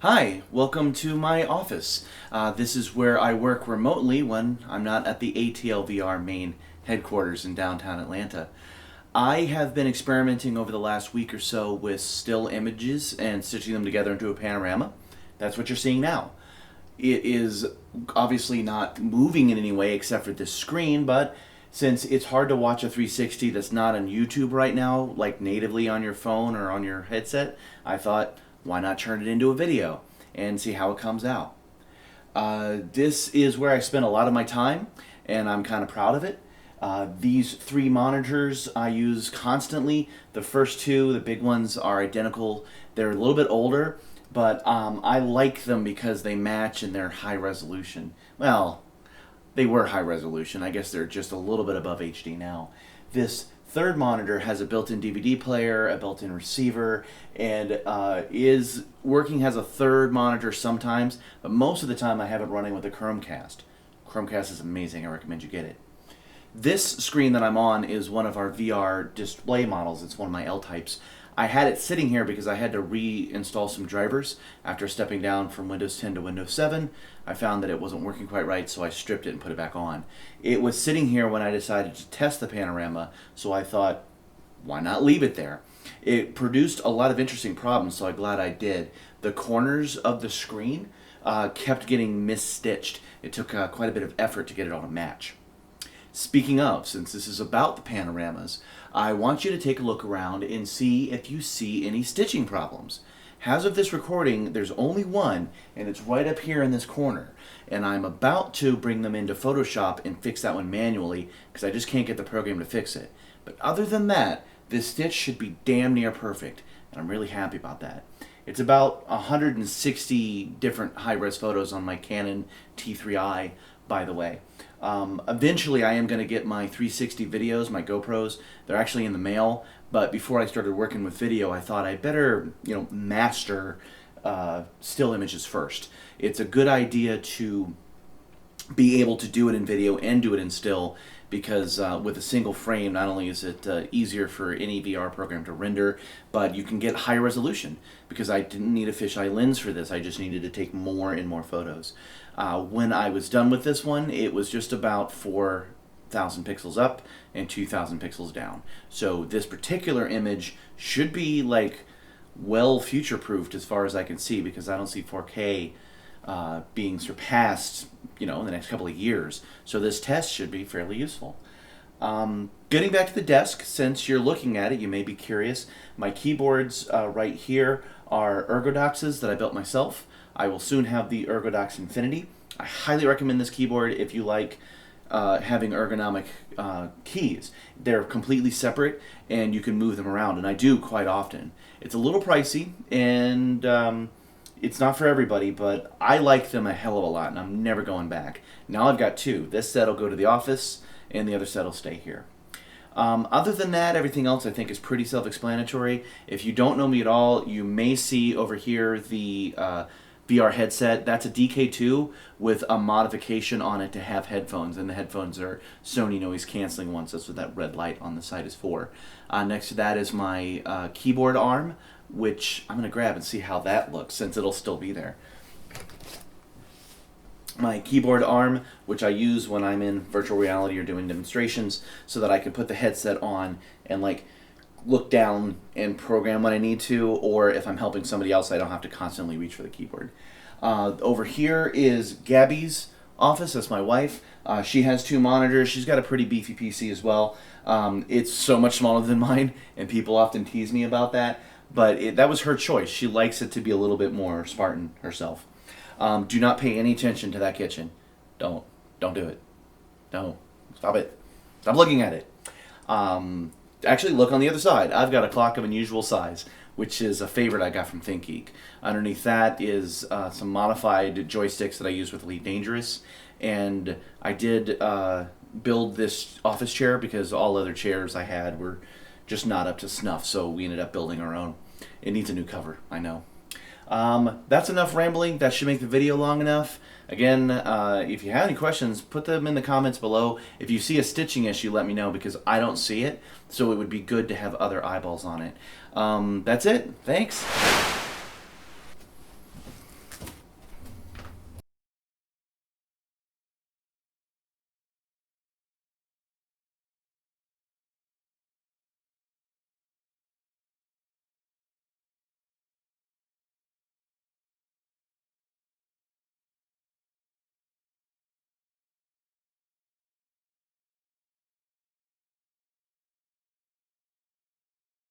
Hi, welcome to my office. This is where I work remotely when I'm not at the ATLvr main headquarters in downtown Atlanta. I have been experimenting over the last week or so with still images and stitching them together into a panorama. That's what you're seeing now. It is obviously not moving in any way except for this screen, but since it's hard to watch a 360 that's not on YouTube right now, like natively on your phone or on your headset, I thought, why not turn it into a video and see how it comes out? This is where I spend a lot of my time, and I'm kind of proud of it. These three monitors I use constantly. The first two, the big ones, are identical. They're a little bit older, but I like them because they match and they're high resolution. Well, they were high resolution. I guess they're just a little bit above HD now. This third monitor has a built-in DVD player, a built-in receiver, and is working as a third monitor sometimes, but most of the time I have it running with a Chromecast. Chromecast is amazing. I recommend you get it. This screen that I'm on is one of our VR display models. It's one of my L-types. I had it sitting here because I had to reinstall some drivers after stepping down from Windows 10 to Windows 7. I found that it wasn't working quite right, so I stripped it and put it back on. It was sitting here when I decided to test the panorama, so I thought, why not leave it there? It produced a lot of interesting problems, so I'm glad I did. The corners of the screen kept getting misstitched. It took quite a bit of effort to get it all to match. Speaking of, since this is about the panoramas, I want you to take a look around and see if you see any stitching problems. As of this recording, there's only one, and it's right up here in this corner. And I'm about to bring them into Photoshop and fix that one manually, because I just can't get the program to fix it. But other than that, this stitch should be damn near perfect, and I'm really happy about that. It's about 160 different high-res photos on my Canon T3i, by the way. Eventually I am going to get my 360 videos, my GoPros. They're actually in the mail, but before I started working with video, I thought I better, master still images first. It's a good idea to be able to do it in video and do it in still, because with a single frame, not only is it easier for any VR program to render, but you can get high resolution, because I didn't need a fisheye lens for this. I just needed to take more and more photos. When I was done with this one, it was just about 4,000 pixels up and 2,000 pixels down. So this particular image should be well future-proofed as far as I can see, because I don't see 4K being surpassed, in the next couple of years. So this test should be fairly useful. Getting back to the desk, since you're looking at it, you may be curious. My keyboards right here are Ergodoxes that I built myself. I will soon have the Ergodox Infinity. I highly recommend this keyboard if you like having ergonomic keys. They're completely separate and you can move them around, and I do quite often. It's a little pricey, and it's not for everybody, but I like them a hell of a lot, and I'm never going back. Now I've got two. This set will go to the office, and the other set will stay here. Other than that, everything else I think is pretty self-explanatory. If you don't know me at all, you may see over here the VR headset. That's a DK2 with a modification on it to have headphones, and the headphones are Sony noise canceling ones. That's what that red light on the side is for. Next to that is my keyboard arm, which I'm going to grab and see how that looks, since it'll still be there. My keyboard arm, which I use when I'm in virtual reality or doing demonstrations, so that I can put the headset on and look down and program when I need to, or if I'm helping somebody else, I don't have to constantly reach for the keyboard. Over here is Gabby's office. That's my wife. She has two monitors. She's got a pretty beefy PC as well. It's so much smaller than mine, and people often tease me about that, but that was her choice. She likes it to be a little bit more Spartan herself. Do not pay any attention to that kitchen. Don't do it. No, stop it. Stop looking at it. Actually, look on the other side. I've got a clock of unusual size, which is a favorite I got from ThinkGeek. Underneath that is some modified joysticks that I use with Elite Dangerous, and I did build this office chair because all other chairs I had were just not up to snuff, so we ended up building our own. It needs a new cover, I know. That's enough rambling. That should make the video long enough. Again, if you have any questions, put them in the comments below. If you see a stitching issue, let me know, because I don't see it, so it would be good to have other eyeballs on it. That's it. Thanks.